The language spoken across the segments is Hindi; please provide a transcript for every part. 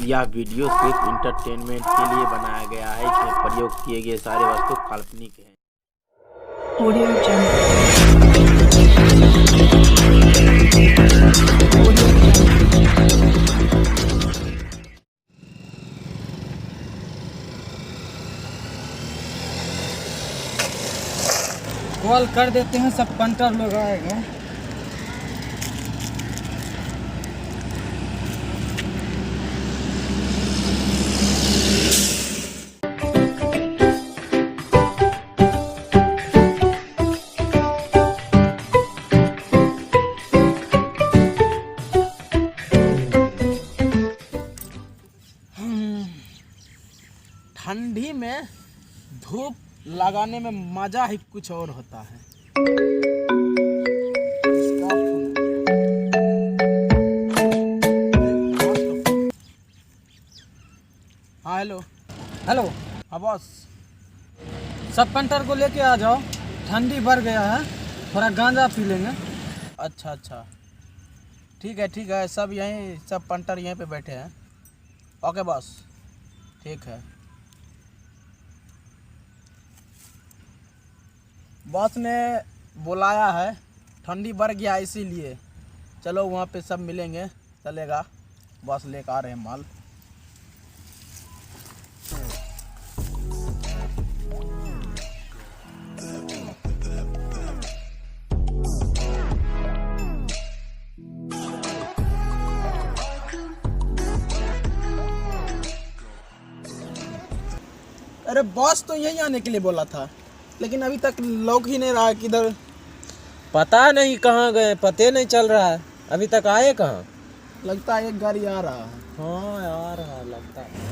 यह वीडियो सिर्फ इंटरटेनमेंट के लिए बनाया गया है। इसमें प्रयोग किए गए सारे वस्तु काल्पनिक हैं। Audio Jungle। कॉल कर देते हैं, सब पंटर लोग आएगा। ठंडी में धूप लगाने में मजा ही कुछ और होता है। हाँ हेलो हेलो। हाँ बॉस, सब पंटर को लेके आ जाओ, ठंडी बढ़ गया है, थोड़ा गांजा पी लेंगे। अच्छा अच्छा, ठीक है, सब यहीं, सब पंटर यहीं पे बैठे हैं। ओके बॉस, ठीक है। बॉस ने बुलाया है, ठंडी बढ़ गया इसीलिए। चलो वहाँ पे सब मिलेंगे, चलेगा। बॉस लेकर आ रहे हैं माल। अरे बॉस तो यहीं आने के लिए बोला था, लेकिन अभी तक लौक ही नहीं रहा। किधर पता नहीं कहाँ गए, पते नहीं चल रहा है। अभी तक आए कहाँ? लगता है एक गाड़ी आ रहा है। हाँ यार, हाँ लगता है।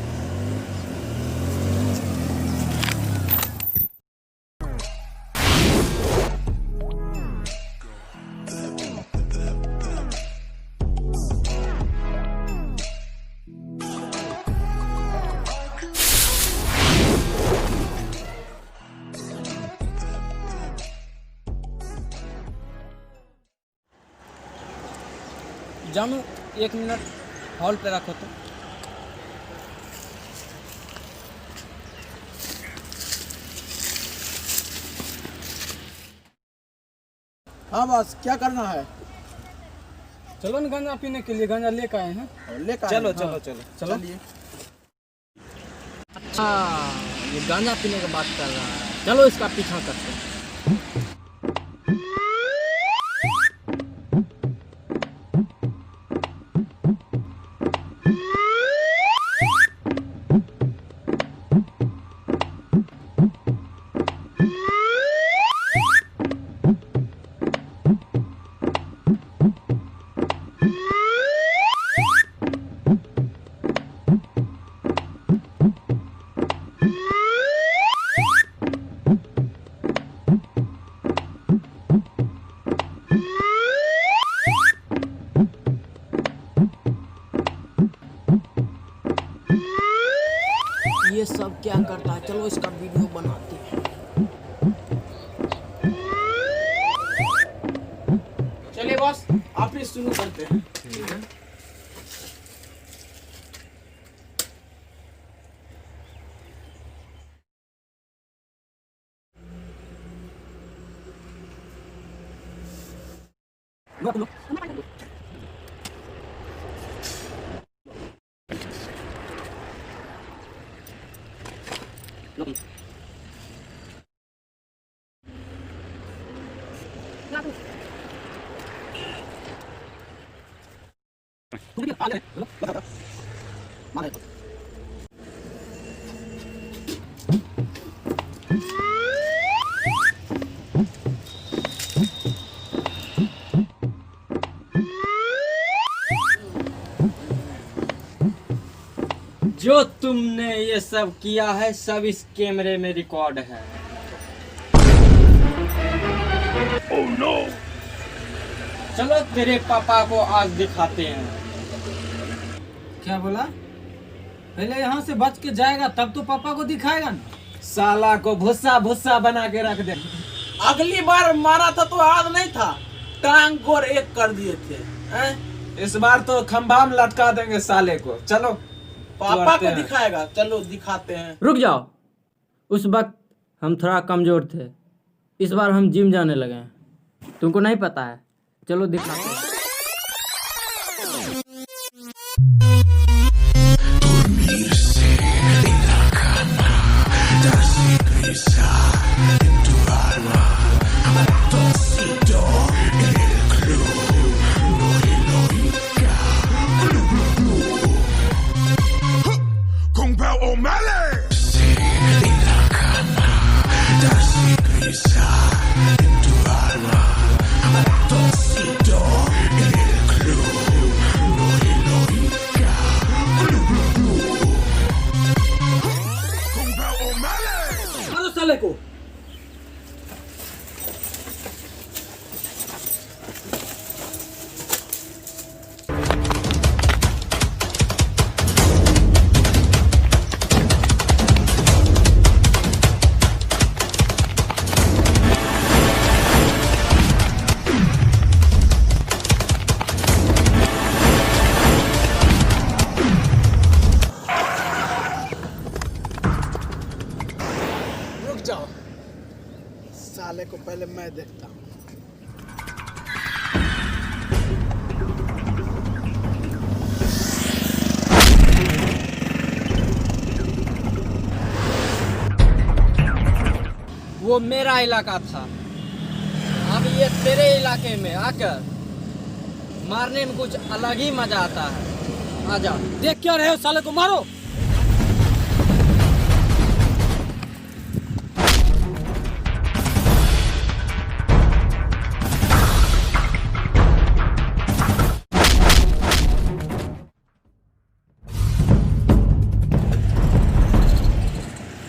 जानू, 1 मिनट हॉल पे रखो तो। हाँ बॉस, क्या करना है? चलो ना गांजा पीने के लिए, गांजा लेकर आए हैं। लेकर चलो चलो चलो चलो चलो। चलिए। अच्छा, ये गांजा पीने की बात कर रहा है। चलो इसका पीछा करते हैं। ये सब क्या करता है? चलो इसका वीडियो बनाते हैं। चलिए बॉस, आप ही शुरू करते हैं। ठीक है। जो तुमने ये सब किया है, सब इस कैमरे में रिकॉर्ड है। Oh no! चलो तेरे पापा को आज दिखाते हैं। क्या बोला? पहले यहाँ से बच के जाएगा तब तो पापा को दिखाएगा ना। साला को भुस्सा भुस्सा बना के रख दे। अगली बार मारा था तो याद नहीं था, टांग गोर एक कर दिए थे। इस बार तो खंभा में लटका देंगे साले को। चलो पापा को दिखाएगा, चलो दिखाते हैं। रुक जाओ, उस वक्त हम थोड़ा कमजोर थे, इस बार हम जिम जाने लगे हैं। तुमको नहीं पता है, चलो दिखाते हैं। मारो साले को। रुक जाओ, साले को पहले मैं देखता हूँ। वो मेरा इलाका था, अब ये तेरे इलाके में आकर मारने में कुछ अलग ही मजा आता है। आजा। देख क्या रहे हो, साले को मारो।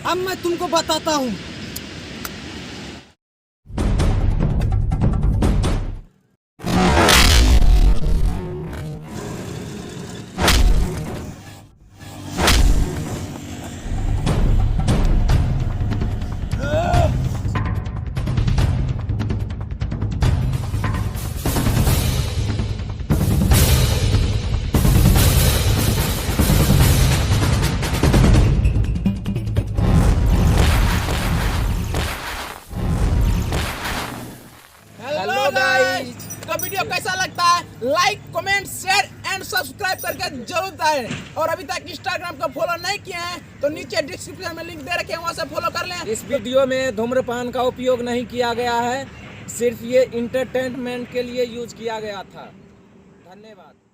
अब मैं तुमको बताता हूँ। हेलो गाइस, तो वीडियो कैसा लगता है like comment share and subscribe करके जरूर बताएं। और अभी तक इंस्टाग्राम को फॉलो नहीं किए हैं तो नीचे डिस्क्रिप्शन में लिंक दे रखे हैं, वहां से फॉलो कर लें। इस वीडियो में धूम्रपान का उपयोग नहीं किया गया है, सिर्फ ये इंटरटेनमेंट के लिए यूज किया गया था। धन्यवाद।